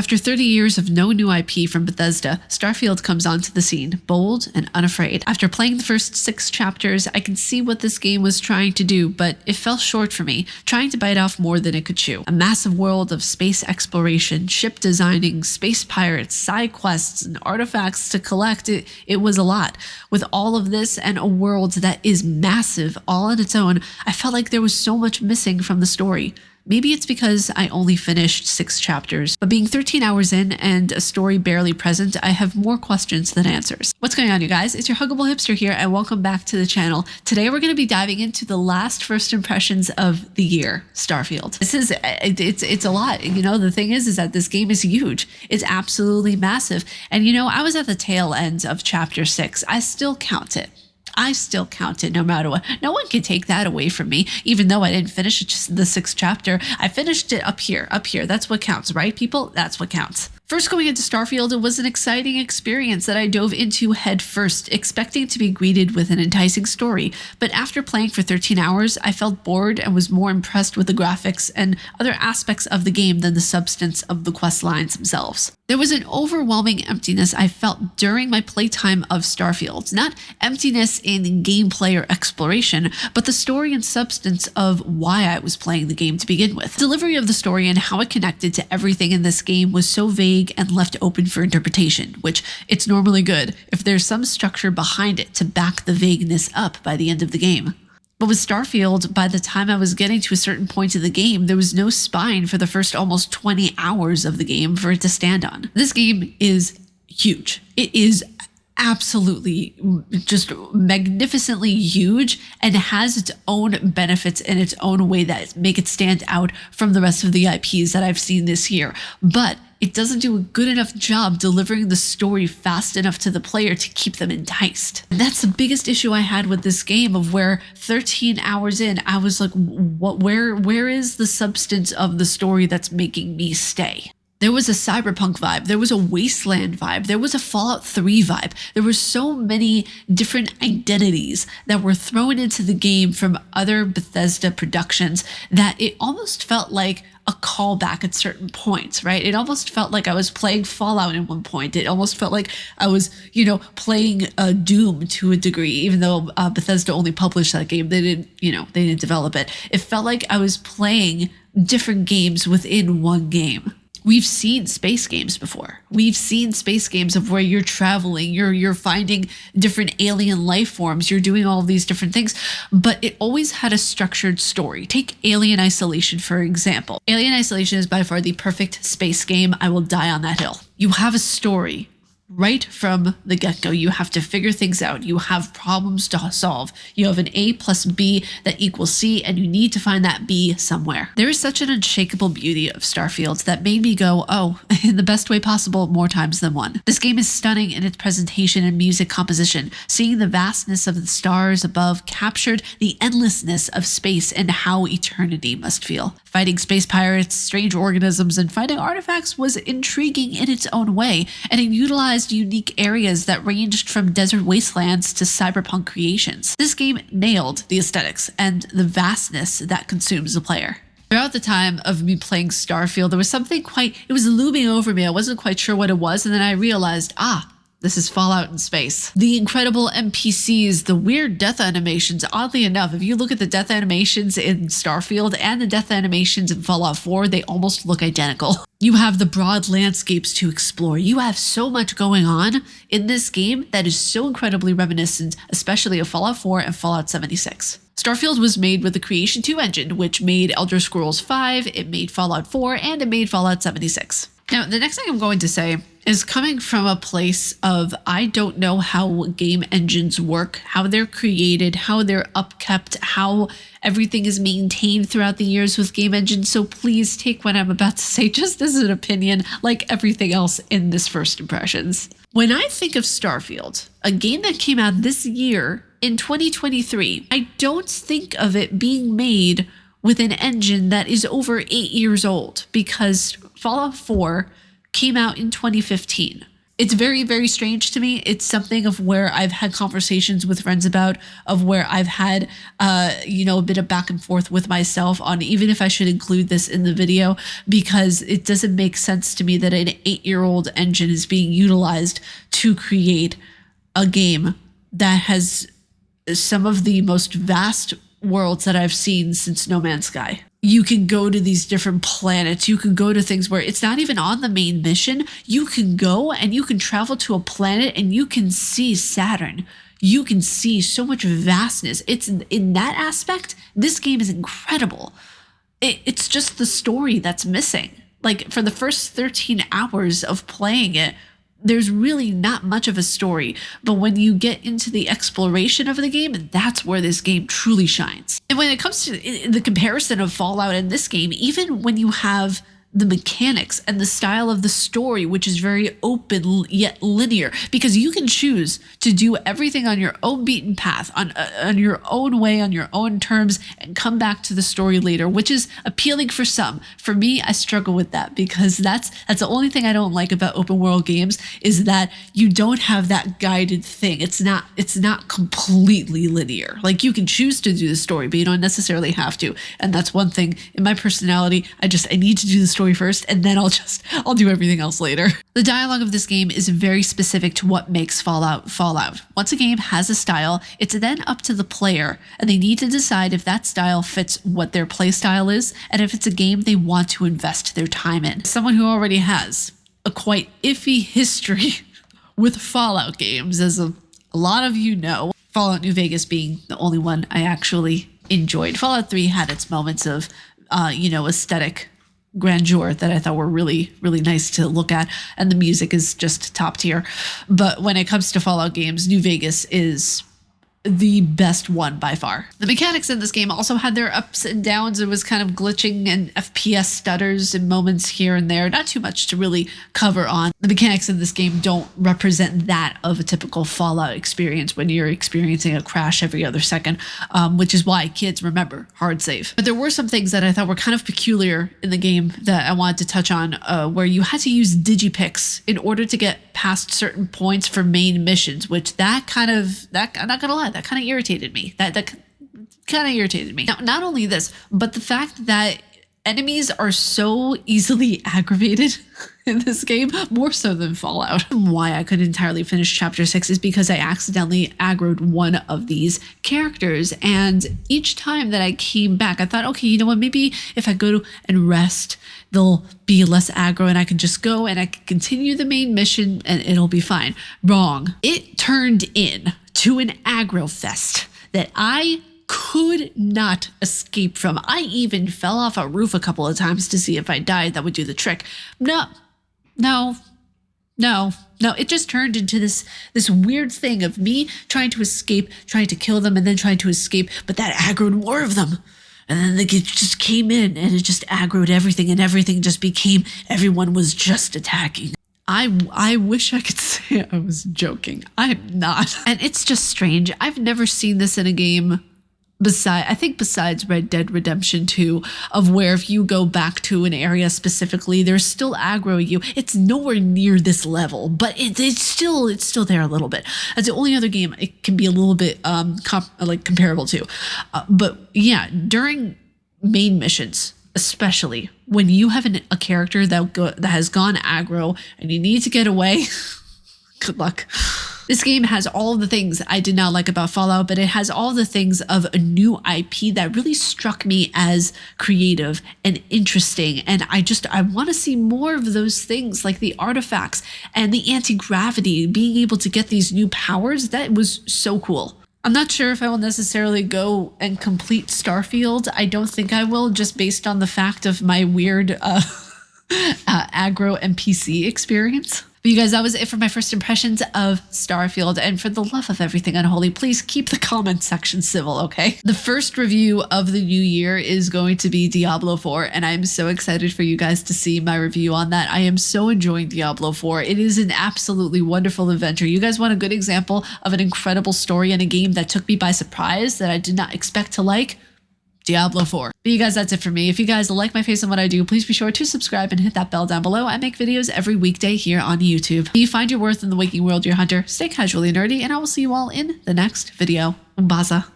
After 30 years of no new IP from Bethesda, Starfield comes onto the scene, bold and unafraid. After playing the first 6 chapters, I can see what this game was trying to do, but it fell short for me, trying to bite off more than it could chew. A massive world of space exploration, ship designing, space pirates, side quests, and artifacts to collect. It was a lot. With all of this and a world that is massive all on its own, I felt like there was so much missing from the story. Maybe it's because I only finished 6 chapters, but being 13 hours in and a story barely present, I have more questions than answers. What's going on, you guys? It's your Huggable Hipster here, and welcome back to the channel. Today we're going to be diving into the last first impressions of the year, Starfield. It's a lot. You know, the thing is that this game is huge. It's absolutely massive. And you know, I was at the tail end of chapter 6. I still count it. No matter what. No one can take that away from me, even though I didn't finish the 6th chapter. I finished it up here. That's what counts, right, people? That's what counts. First, going into Starfield, it was an exciting experience that I dove into head first, expecting to be greeted with an enticing story. But after playing for 13 hours, I felt bored and was more impressed with the graphics and other aspects of the game than the substance of the quest lines themselves. There was an overwhelming emptiness I felt during my playtime of Starfield. Not emptiness in gameplay or exploration, but the story and substance of why I was playing the game to begin with. Delivery of the story and how it connected to everything in this game was so vague and left open for interpretation, which it's normally good if there's some structure behind it to back the vagueness up by the end of the game. But with Starfield, by the time I was getting to a certain point of the game, there was no spine for the first almost 20 hours of the game for it to stand on. This game is huge. It is absolutely just magnificently huge and has its own benefits in its own way that make it stand out from the rest of the IPs that I've seen this year. But it doesn't do a good enough job delivering the story fast enough to the player to keep them enticed. And that's the biggest issue I had with this game, of where 13 hours in, I was like, where is the substance of the story that's making me stay? There was a cyberpunk vibe, there was a wasteland vibe, there was a Fallout 3 vibe. There were so many different identities that were thrown into the game from other Bethesda productions that it almost felt like a callback at certain points, right? It almost felt like I was playing Fallout at one point. It almost felt like I was, you know, playing Doom to a degree, even though Bethesda only published that game. They didn't develop it. It felt like I was playing different games within one game. We've seen space games before. We've seen space games of where you're traveling, you're finding different alien life forms, you're doing all of these different things, but it always had a structured story. Take Alien Isolation, for example. Alien Isolation is by far the perfect space game. I will die on that hill. You have a story. Right from the get-go, you have to figure things out. You have problems to solve. You have an A plus B that equals C, and you need to find that B somewhere. There is such an unshakable beauty of Starfield that made me go, oh, in the best way possible, more times than one. This game is stunning in its presentation and music composition. Seeing the vastness of the stars above captured the endlessness of space and how eternity must feel. Fighting space pirates, strange organisms, and finding artifacts was intriguing in its own way, and it utilized unique areas that ranged from desert wastelands to cyberpunk creations. This game nailed the aesthetics and the vastness that consumes the player. Throughout the time of me playing Starfield, there was something it was looming over me. I wasn't quite sure what it was, and then I realized, this is Fallout in space. The incredible NPCs, the weird death animations. Oddly enough, if you look at the death animations in Starfield and the death animations in Fallout 4, they almost look identical. You have the broad landscapes to explore. You have so much going on in this game that is so incredibly reminiscent, especially of Fallout 4 and Fallout 76. Starfield was made with the Creation 2 engine, which made Elder Scrolls V, it made Fallout 4, and it made Fallout 76. Now, the next thing I'm going to say is coming from a place of I don't know how game engines work, how they're created, how they're upkept, how everything is maintained throughout the years with game engines. So please take what I'm about to say just as an opinion, like everything else in this first impressions. When I think of Starfield, a game that came out this year in 2023, I don't think of it being made with an engine that is over 8 years old, because Fallout 4 came out in 2015. It's very, very strange to me. It's something of where I've had conversations with friends about, of where I've had, a bit of back and forth with myself on even if I should include this in the video, because it doesn't make sense to me that an 8-year-old engine is being utilized to create a game that has some of the most vast worlds that I've seen since No Man's Sky. You can go to these different planets. You can go to things where it's not even on the main mission. You can go and you can travel to a planet and you can see Saturn. You can see so much vastness. It's in that aspect, this game is incredible. It's just the story that's missing. Like for the first 13 hours of playing it, there's really not much of a story, but when you get into the exploration of the game, that's where this game truly shines. And when it comes to the comparison of Fallout and this game, even when you have the mechanics and the style of the story, which is very open yet linear, because you can choose to do everything on your own beaten path, on your own way, on your own terms, and come back to the story later, which is appealing for some. For me, I struggle with that because that's the only thing I don't like about open world games is that you don't have that guided thing. It's not completely linear. Like you can choose to do the story, but you don't necessarily have to. And that's one thing in my personality. I need to do the story first, and then I'll do everything else later. The dialogue of this game is very specific to what makes Fallout Fallout. Once a game has a style, it's then up to the player, and they need to decide if that style fits what their play style is, and if it's a game they want to invest their time in. Someone who already has a quite iffy history with Fallout games, as a lot of you know, Fallout New Vegas being the only one I actually enjoyed. Fallout 3 had its moments of, aesthetic grandeur that I thought were really, really nice to look at. And the music is just top tier. But when it comes to Fallout games, New Vegas is the best one by far. The mechanics in this game also had their ups and downs. It was kind of glitching and FPS stutters in moments here and there. Not too much to really cover on. The mechanics in this game don't represent that of a typical Fallout experience when you're experiencing a crash every other second, which is why kids remember hard save. But there were some things that I thought were kind of peculiar in the game that I wanted to touch on, where you had to use digipicks in order to get past certain points for main missions, which I'm not gonna lie, that kind of irritated me. That kind of irritated me. Now, not only this, but the fact that enemies are so easily aggravated in this game, more so than Fallout. Why I couldn't entirely finish Chapter 6 is because I accidentally aggroed one of these characters, and each time that I came back, I thought, okay, you know what, maybe if I go and rest, they'll be less aggro and I can just go and I can continue the main mission and it'll be fine. Wrong. It turned into an aggro fest that I could not escape from. I even fell off a roof a couple of times to see if I died. That would do the trick. No. It just turned into this weird thing of me trying to escape, trying to kill them, and then trying to escape, but that aggroed more of them. And then it just came in and it just aggroed everything, and everything just became, everyone was just attacking. I wish I could say I was joking. I'm not. And it's just strange. I've never seen this in a game besides Red Dead Redemption 2, of where if you go back to an area specifically, there's still aggro you. It's nowhere near this level, but it's still there a little bit. That's the only other game it can be a little bit comparable to. But yeah, during main missions, especially when you have a character that has gone aggro and you need to get away, good luck. This game has all of the things I did not like about Fallout, but it has all the things of a new IP that really struck me as creative and interesting. And I want to see more of those things, like the artifacts and the anti-gravity, being able to get these new powers. That was so cool. I'm not sure if I will necessarily go and complete Starfield. I don't think I will, just based on the fact of my weird aggro NPC experience. But you guys, that was it for my first impressions of Starfield. And for the love of everything unholy, please keep the comment section civil, okay? The first review of the new year is going to be Diablo 4, and I'm so excited for you guys to see my review on that. I am so enjoying Diablo 4. It is an absolutely wonderful adventure. You guys want a good example of an incredible story in a game that took me by surprise, that I did not expect to like? Diablo 4. But you guys, that's it for me. If you guys like my face and what I do, please be sure to subscribe and hit that bell down below. I make videos every weekday here on YouTube. You find your worth in the waking world, your hunter. Stay casually nerdy, and I will see you all in the next video. Umbaza.